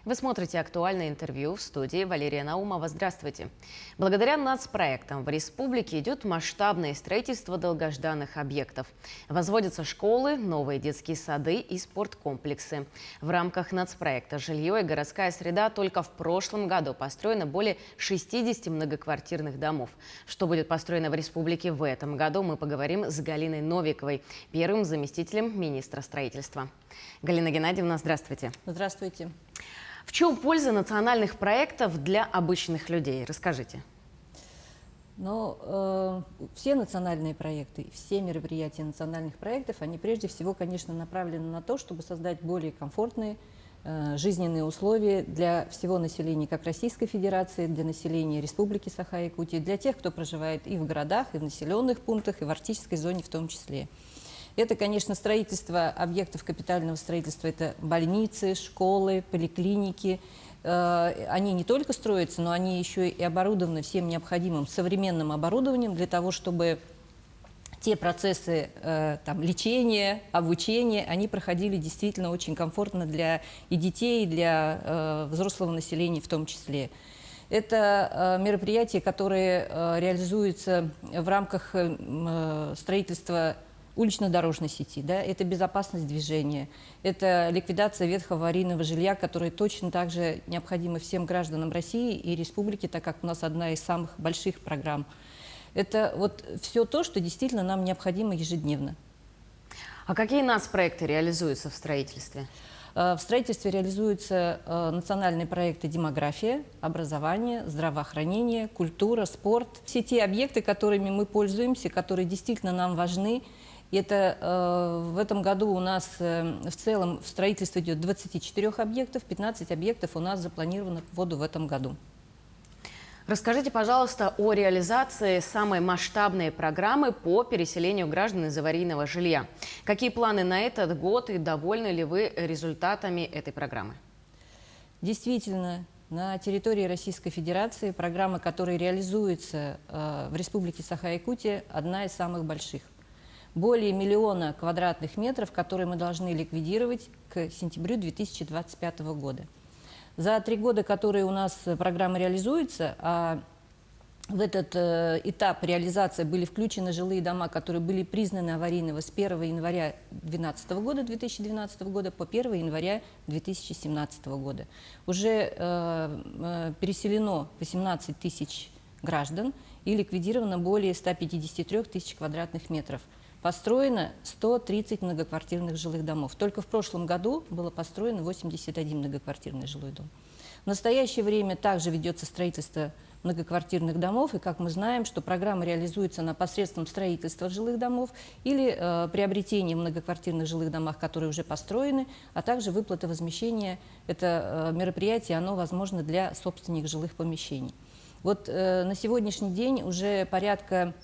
Вы смотрите «Актуальное интервью», в студии Валерия Наумова. Здравствуйте. Благодаря нацпроектам в республике идет масштабное строительство долгожданных объектов. Возводятся школы, новые детские сады и спорткомплексы. В рамках нацпроекта «Жилье и городская среда» только в прошлом году построено более 60 многоквартирных домов. Что будет построено в республике в этом году, мы поговорим с Галиной Новиковой, первым заместителем министра строительства. Галина Геннадьевна, здравствуйте. Здравствуйте. В чем польза национальных проектов для обычных людей? Расскажите. Все национальные проекты, все мероприятия национальных проектов, они прежде всего, конечно, направлены на то, чтобы создать более комфортные жизненные условия для всего населения, как Российской Федерации, для населения Республики Саха-Якутия, для тех, кто проживает и в городах, и в населенных пунктах, и в арктической зоне в том числе. Это, конечно, строительство объектов капитального строительства, это больницы, школы, поликлиники. Они не только строятся, но они еще и оборудованы всем необходимым современным оборудованием для того, чтобы те процессы лечения, обучения, они проходили действительно очень комфортно для и детей, и для взрослого населения в том числе. Это мероприятия, которые реализуются в рамках строительства улично-дорожной сети, да, это безопасность движения, это ликвидация ветхого аварийного жилья, которое точно так же необходимо всем гражданам России и республики, так как у нас одна из самых больших программ. Это вот все то, что действительно нам необходимо ежедневно. А какие нацпроекты реализуются в строительстве? В строительстве реализуются национальные проекты демография, образование, здравоохранение, культура, спорт. Все те объекты, которыми мы пользуемся, которые действительно нам важны. Это в этом году у нас в целом в строительстве идет 24 объектов, 15 объектов у нас запланировано к вводу в этом году. Расскажите, пожалуйста, о реализации самой масштабной программы по переселению граждан из аварийного жилья. Какие планы на этот год и довольны ли вы результатами этой программы? Действительно, на территории Российской Федерации программа, которая реализуется в Республике Саха-Якутия, одна из самых больших. Более 1 миллиона квадратных метров, которые мы должны ликвидировать к сентябрю 2025 года. За 3 года, которые у нас программа реализуется, а в этот этап реализации были включены жилые дома, которые были признаны аварийными с 1 января 2012 года по 1 января 2017 года. Уже переселено 18 тысяч граждан и ликвидировано более 153 тысяч квадратных метров. Построено 130 многоквартирных жилых домов. Только в прошлом году было построено 81 многоквартирный жилой дом. В настоящее время также ведется строительство многоквартирных домов, и как мы знаем, что программа реализуется посредством строительства жилых домов или приобретения в многоквартирных жилых домах, которые уже построены, а также выплата возмещения. Это мероприятие, оно возможно для собственников жилых помещений. Вот на сегодняшний день уже порядка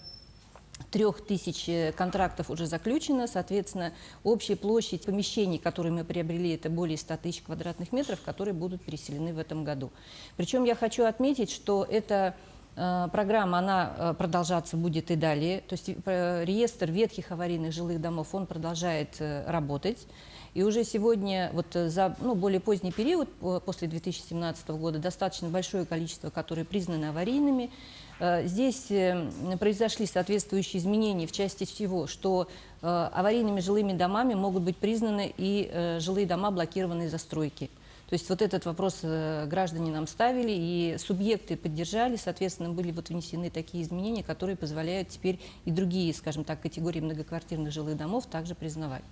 3000 контрактов уже заключено, соответственно, общая площадь помещений, которые мы приобрели, это более 100 тысяч квадратных метров, которые будут переселены в этом году. Причем я хочу отметить, что эта программа, она продолжаться будет и далее, то есть реестр ветхих аварийных жилых домов, он продолжает работать. И уже сегодня, за более поздний период, после 2017 года, достаточно большое количество, которые признаны аварийными. Здесь произошли соответствующие изменения в части всего, что аварийными жилыми домами могут быть признаны и жилые дома, блокированные застройки. То есть вот этот вопрос граждане нам ставили, и субъекты поддержали, соответственно, были внесены такие изменения, которые позволяют теперь и другие, скажем так, категории многоквартирных жилых домов также признавать.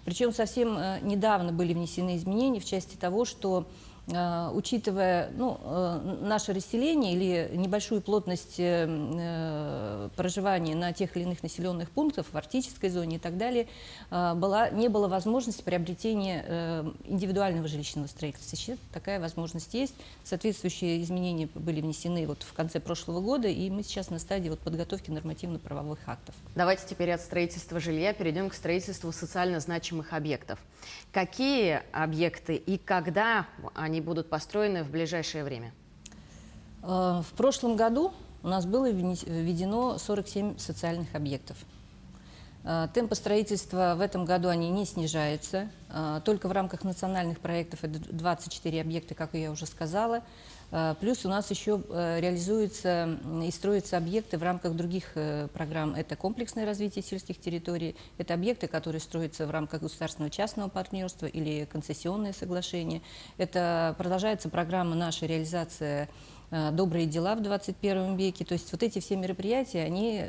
Причем совсем недавно были внесены изменения в части того, что учитывая наше расселение или небольшую плотность проживания на тех или иных населенных пунктах в арктической зоне и так далее, не было возможности приобретения индивидуального жилищного строительства. Сейчас такая возможность есть. Соответствующие изменения были внесены в конце прошлого года, и мы сейчас на стадии подготовки нормативно-правовых актов. Давайте теперь от строительства жилья перейдем к строительству социально значимых объектов. Какие объекты и когда они будут построены в ближайшее время? В прошлом году у нас было введено 47 социальных объектов. Темпы строительства в этом году они не снижаются. Только в рамках национальных проектов это 24 объекта, как я уже сказала. Плюс у нас еще реализуются и строятся объекты в рамках других программ. Это комплексное развитие сельских территорий, это объекты, которые строятся в рамках государственного частного партнерства или концессионные соглашения. Это продолжается программа «Наша реализация добрые дела в 21 веке». То есть вот эти все мероприятия, они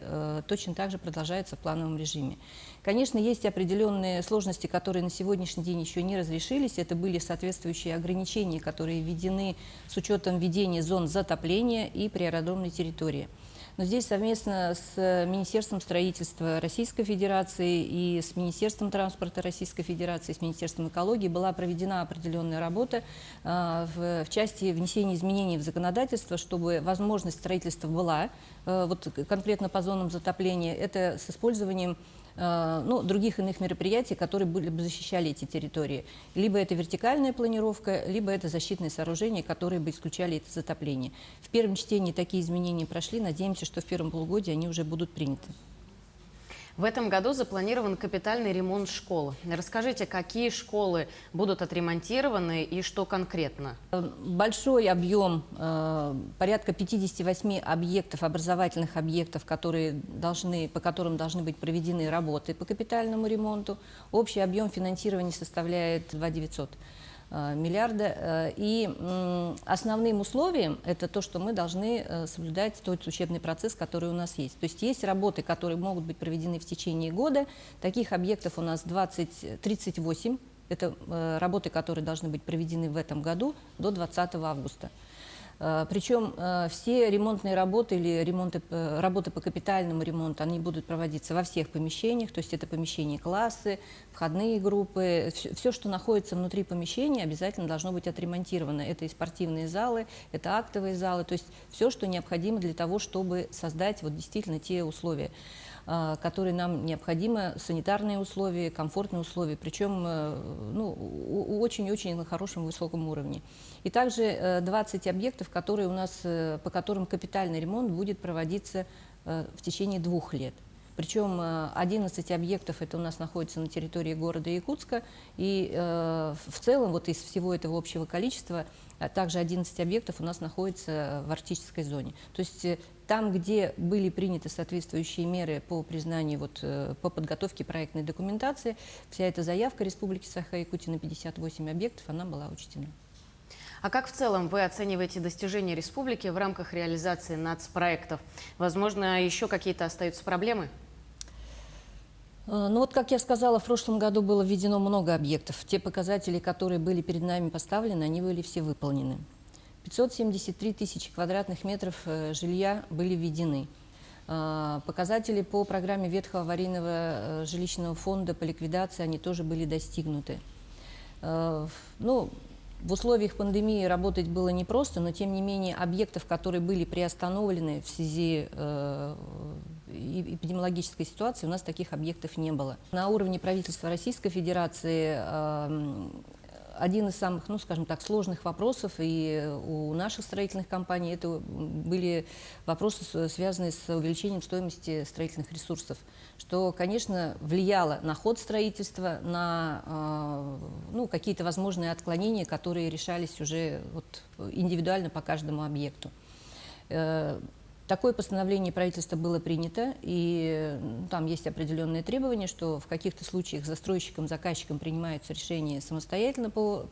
точно так же продолжаются в плановом режиме. Конечно, есть определенные сложности, которые на сегодняшний день еще не разрешились. Это были соответствующие ограничения, которые введены с учетом введения зон затопления и приаэродромной территории. Но здесь совместно с Министерством строительства Российской Федерации и с Министерством транспорта Российской Федерации, с Министерством экологии была проведена определенная работа в части внесения изменений в законодательство, чтобы возможность строительства была, вот конкретно по зонам затопления, это с использованием других иных мероприятий, которые бы защищали эти территории. Либо это вертикальная планировка, либо это защитные сооружения, которые бы исключали это затопление. В первом чтении такие изменения прошли. Надеемся, что в первом полугодии они уже будут приняты. В этом году запланирован капитальный ремонт школ. Расскажите, какие школы будут отремонтированы и что конкретно? Большой объем, порядка 58 объектов, образовательных объектов, по которым должны быть проведены работы по капитальному ремонту. Общий объем финансирования составляет 2 900 миллиарда. И основным условием это то, что мы должны соблюдать тот учебный процесс, который у нас есть. То есть есть работы, которые могут быть проведены в течение года. Таких объектов у нас 38. Это работы, которые должны быть проведены в этом году до 20 августа. Причем все ремонтные работы или работы по капитальному ремонту, они будут проводиться во всех помещениях, то есть это помещения, классы, входные группы, все, что находится внутри помещения, обязательно должно быть отремонтировано. Это и спортивные залы, это актовые залы, то есть все, что необходимо для того, чтобы создать вот действительно те условия, которые нам необходимы, санитарные условия, комфортные условия, причем очень-очень на хорошем высоком уровне. И также 20 объектов, по которым капитальный ремонт будет проводиться в течение 2 лет. Причем 11 объектов это у нас находится на территории города Якутска, и в целом вот из всего этого общего количества также 11 объектов у нас находится в арктической зоне. То есть там, где были приняты соответствующие меры по признанию, по подготовке проектной документации, вся эта заявка Республики Саха-Якутия на 58 объектов, она была учтена. А как в целом вы оцениваете достижения республики в рамках реализации нацпроектов? Возможно, еще какие-то остаются проблемы? Как я сказала, в прошлом году было введено много объектов. Те показатели, которые были перед нами поставлены, они были все выполнены. 573 тысячи квадратных метров жилья были введены. Показатели по программе ветхого аварийного жилищного фонда по ликвидации, они тоже были достигнуты. В условиях пандемии работать было непросто, но тем не менее объектов, которые были приостановлены в связи эпидемиологической ситуации, у нас таких объектов не было. На уровне правительства Российской Федерации один из самых, скажем так, сложных вопросов и у наших строительных компаний это были вопросы, связанные с увеличением стоимости строительных ресурсов, что, конечно, влияло на ход строительства, на какие-то возможные отклонения, которые решались уже индивидуально по каждому объекту. Такое постановление правительства было принято, и там есть определенные требования, что в каких-то случаях застройщиком, заказчиком принимаются решения самостоятельно по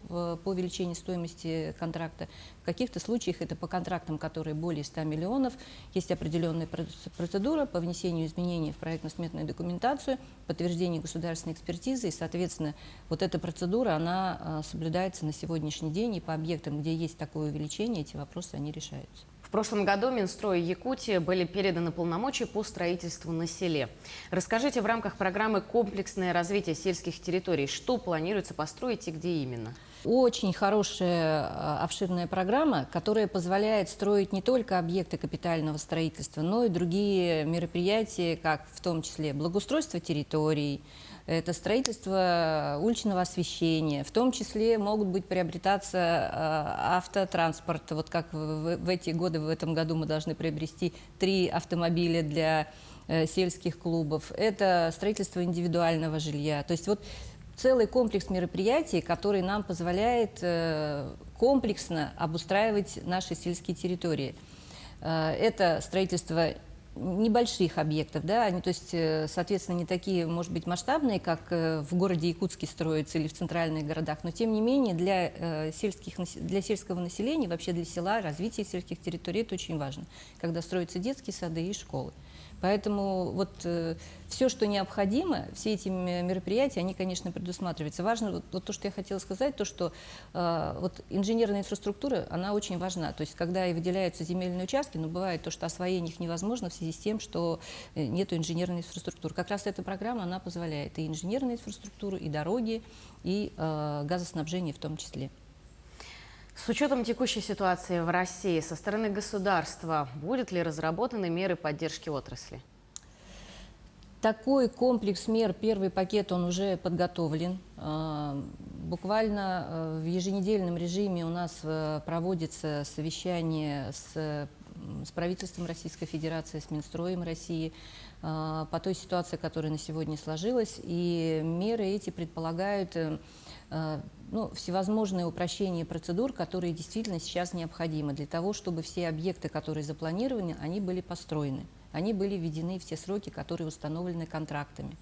увеличению стоимости контракта. В каких-то случаях это по контрактам, которые более 100 миллионов, есть определенная процедура по внесению изменений в проектно-сметную документацию, подтверждение государственной экспертизы, и, соответственно, вот эта процедура, она соблюдается на сегодняшний день, и по объектам, где есть такое увеличение, эти вопросы, они решаются. В прошлом году Минстрою Якутии были переданы полномочия по строительству на селе. Расскажите, в рамках программы «Комплексное развитие сельских территорий» что планируется построить и где именно? Очень хорошая, обширная программа, которая позволяет строить не только объекты капитального строительства, но и другие мероприятия, как в том числе благоустройство территорий, это строительство уличного освещения, в том числе могут быть приобретаться автотранспорт. Вот как в эти годы, в этом году мы должны приобрести 3 автомобиля для сельских клубов, это строительство индивидуального жилья. То есть вот целый комплекс мероприятий, который нам позволяет комплексно обустраивать наши сельские территории. Это строительство небольших объектов, да, они, то есть, соответственно, не такие, может быть, масштабные, как в городе Якутске строятся или в центральных городах, но, тем не менее, для сельского населения, вообще для села, развития сельских территорий это очень важно, когда строятся детские сады и школы. Поэтому вот все, что необходимо, все эти мероприятия, они, конечно, предусматриваются. Важно, вот то, что я хотела сказать, то, что вот инженерная инфраструктура, она очень важна. То есть, когда и выделяются земельные участки, но бывает то, что освоение их невозможно в связи с тем, что нет инженерной инфраструктуры. Как раз эта программа, она позволяет и инженерную инфраструктуру, и дороги, и газоснабжение в том числе. С учетом текущей ситуации в России, со стороны государства, будут ли разработаны меры поддержки отрасли? Такой комплекс мер, первый пакет, он уже подготовлен. Буквально в еженедельном режиме у нас проводится совещание с правительством Российской Федерации, с Минстроем России по той ситуации, которая на сегодня сложилась. И меры эти предполагают всевозможные упрощения процедур, которые действительно сейчас необходимы для того, чтобы все объекты, которые запланированы, они были построены, они были введены в те сроки, которые установлены контрактами.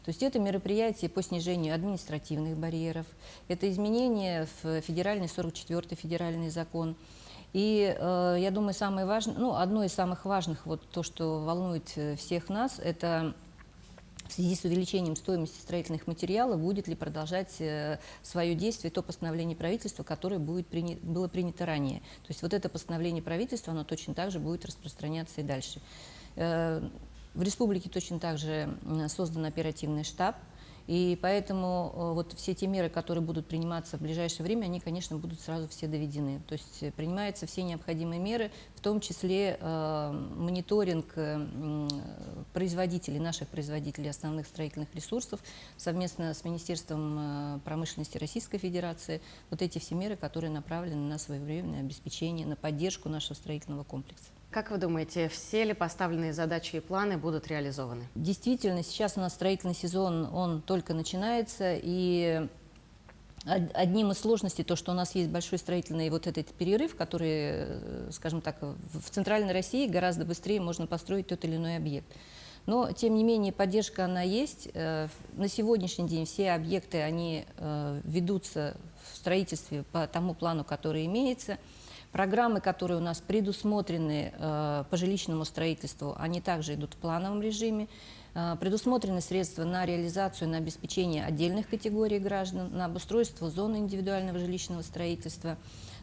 То есть это мероприятие по снижению административных барьеров, это изменение в федеральный 44-й федеральный закон. И я думаю, самое важное, одно из самых важных, вот то, что волнует всех нас, это в связи с увеличением стоимости строительных материалов, будет ли продолжать свое действие то постановление правительства, которое было принято ранее. То есть вот это постановление правительства, оно точно так же будет распространяться и дальше. В республике точно так же создан оперативный штаб, и поэтому вот все те меры, которые будут приниматься в ближайшее время, они, конечно, будут сразу все доведены. То есть принимаются все необходимые меры, в том числе мониторинг производителей, наших производителей основных строительных ресурсов совместно с Министерством промышленности Российской Федерации. Вот эти все меры, которые направлены на своевременное обеспечение, на поддержку нашего строительного комплекса. Как вы думаете, все ли поставленные задачи и планы будут реализованы? Действительно, сейчас у нас строительный сезон, он только начинается, и одним из сложностей то, что у нас есть большой строительный вот этот перерыв, который, скажем так, в Центральной России гораздо быстрее можно построить тот или иной объект. Но, тем не менее, поддержка она есть. На сегодняшний день все объекты, они ведутся в строительстве по тому плану, который имеется. Программы, которые у нас предусмотрены по жилищному строительству, они также идут в плановом режиме. Предусмотрены средства на реализацию, на обеспечение отдельных категорий граждан, на обустройство зоны индивидуального жилищного строительства.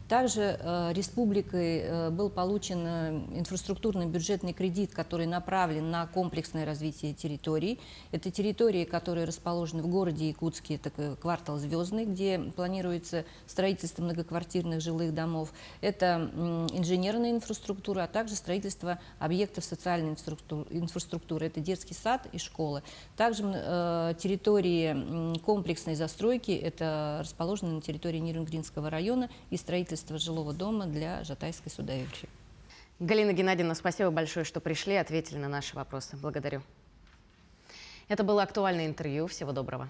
Также республикой был получен инфраструктурный бюджетный кредит, который направлен на комплексное развитие территорий. Это территории, которые расположены в городе Якутске, это квартал Звездный, где планируется строительство многоквартирных жилых домов. Это инженерная инфраструктура, а также строительство объектов социальной инфраструктуры. Это детский сад и школы. Также территории комплексной застройки, это расположены на территории Нерюнгринского района, и строительство жилого дома для Жатайской Судаевичи. Галина Геннадьевна, спасибо большое, что пришли и ответили на наши вопросы. Благодарю. Это было актуальное интервью. Всего доброго.